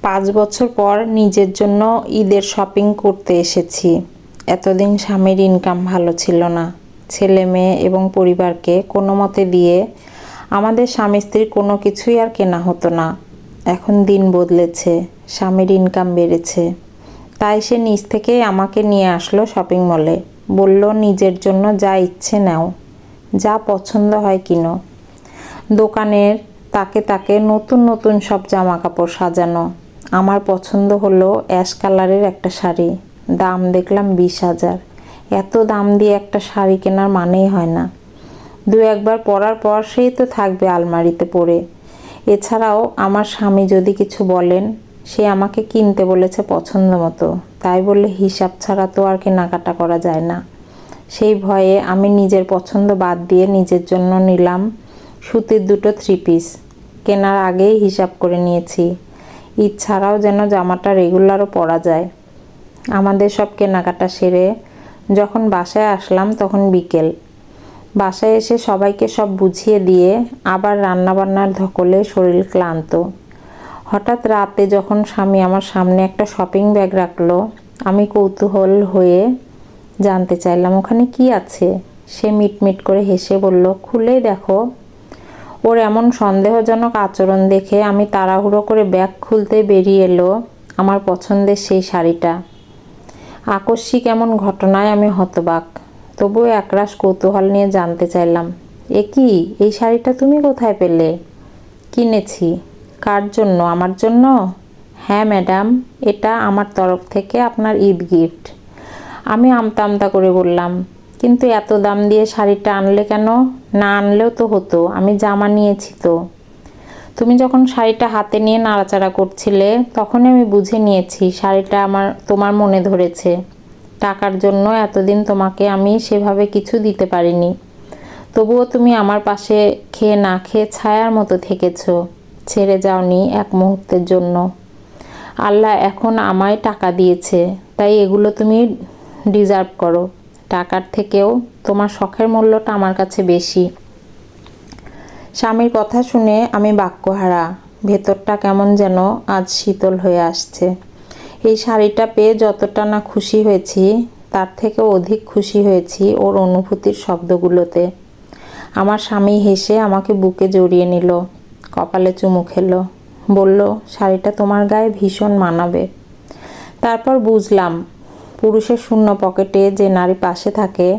5 বছর পর নিজের জন্য ঈদের শপিং করতে এসেছি। এতদিন স্বামীর ইনকাম ভালো ছিল না। ছেলে মেয়ে এবং পরিবারকে কোনো মতে দিয়ে আমাদের স্বামী স্ত্রীর কোনো কিছুই আর কেনা হতো না। এখন দিন বদলেছে, স্বামীর ইনকাম বেড়েছে। তাই সে নিজ থেকেই আমাকে নিয়ে আসলো শপিং মলে। বলল, নিজের জন্য যা ইচ্ছে নাও, যা পছন্দ হয় কিনো। দোকানের তাকে তাকে নতুন নতুন সব জামা কাপড় সাজানো। আমার পছন্দ হলো অ্যাশ কালারের একটা শাড়ি। দাম দেখলাম 20,000। এত দাম দিয়ে একটা শাড়ি কেনার মানেই হয় না। 2-1 বার পরার পর সেই তো থাকবে আলমারিতে পড়ে। এছাড়াও আমার স্বামী যদি কিছু বলেন, সে আমাকে কিনতে বলেছে পছন্দ মতো, তাই বলে হিসাব ছাড়া তো আর কেনাকাটা করা যায় না। সেই ভয়ে আমি নিজের পছন্দ বাদ দিয়ে নিজের জন্য নিলাম সুতির 2টো 3 পিস। কেনার আগেই হিসাব করে নিয়েছি, ঈদ ছাড়াও যেন জামাটা রেগুলারও পরা যায়। আমাদের সব কেনাকাটা সেরে যখন বাসায় আসলাম তখন বিকেল। বাসায় এসে সবাইকে সব বুঝিয়ে দিয়ে আবার রান্নাবান্নার ধকলে শরীর ক্লান্ত। হঠাৎ রাতে যখন স্বামী আমার সামনে একটা শপিং ব্যাগ রাখলো, আমি কৌতূহল হয়ে জানতে চাইলাম ওখানে কি আছে। সে মিটমিট করে হেসে বলল, খুলেই দেখো। ওর এমন সন্দেহজনক আচরণ দেখে আমি তাড়াহুড়ো করে ব্যাগ খুলতে বেরিয়ে এলো আমার পছন্দের সেই শাড়িটা। আকস্মিক এমন ঘটনায় আমি হতবাক। তবুও একরাশ কৌতূহল নিয়ে জানতে চাইলাম, এ কি, এই শাড়িটা তুমি কোথায় পেলে? কিনেছি। কার জন্য? আমার জন্য? হ্যাঁ ম্যাডাম, এটা আমার তরফ থেকে আপনার ঈদ গিফট। আমি আমতা আমতা করে বললাম, কিন্তু এত দাম দিয়ে শাড়িটা আনলে কেন? না আনলেও তো হতো, আমি জামা নিয়েছি তো। তুমি যখন শাড়িটা হাতে নিয়ে নাড়াচাড়া করছিলে তখনই আমি বুঝে নিয়েছি শাড়িটা তোমার মনে ধরেছে। টাকার জন্য এতদিন তোমাকে আমি সেভাবে কিছু দিতে পারিনি। তবুও তুমি আমার পাশে খেয়ে না খেয়ে ছায়ার মতো থেকেছো, ছেড়ে যাওনি এক মুহূর্তের জন্য। আল্লাহ এখন আমায় টাকা দিয়েছে, তাই এগুলো তুমি ডিজার্ভ করো। টাকার থেকেও তোমার শখের মূল্যটা আমার কাছে বেশি। স্বামীর কথা শুনে আমি বাক্যহারা। ভেতরটা কেমন যেন আজ শীতল হয়ে আসছে। এই শাড়িটা পেয়ে যতটা না খুশি হয়েছি, তার থেকেও অধিক খুশি হয়েছি ওর অনুভূতির শব্দগুলোতে। আমার স্বামী হেসে আমাকে বুকে জড়িয়ে নিল, কপালে চুমু খেলো, বলল, শাড়িটা তোমার গায়ে ভীষণ মানাবে। তারপর বুঝলাম, পুরুষের শূন্য পকেটে যে নারী পাশে থাকে,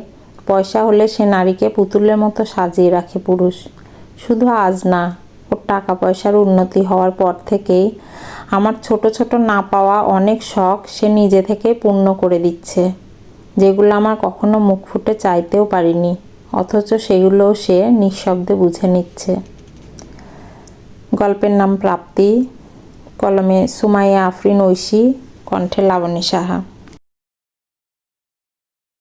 পয়সা হলে সে নারীকে পুতুলের মতো সাজিয়ে রাখে পুরুষ। শুধু আজ না, ওর টাকা পয়সার উন্নতি হওয়ার পর থেকেই আমার ছোট ছোট না পাওয়া অনেক শখ সে নিজে থেকেই পূর্ণ করে দিচ্ছে, যেগুলো আমার কখনো মুখ ফুটে চাইতেও পারিনি, অথচ সেগুলোও সে নিঃশব্দে বুঝে নিচ্ছে। গল্পের নাম প্রাপ্তি, কলমে সুমাইয়া আফরিন ঐশী, কণ্ঠে লাবণী সাহা।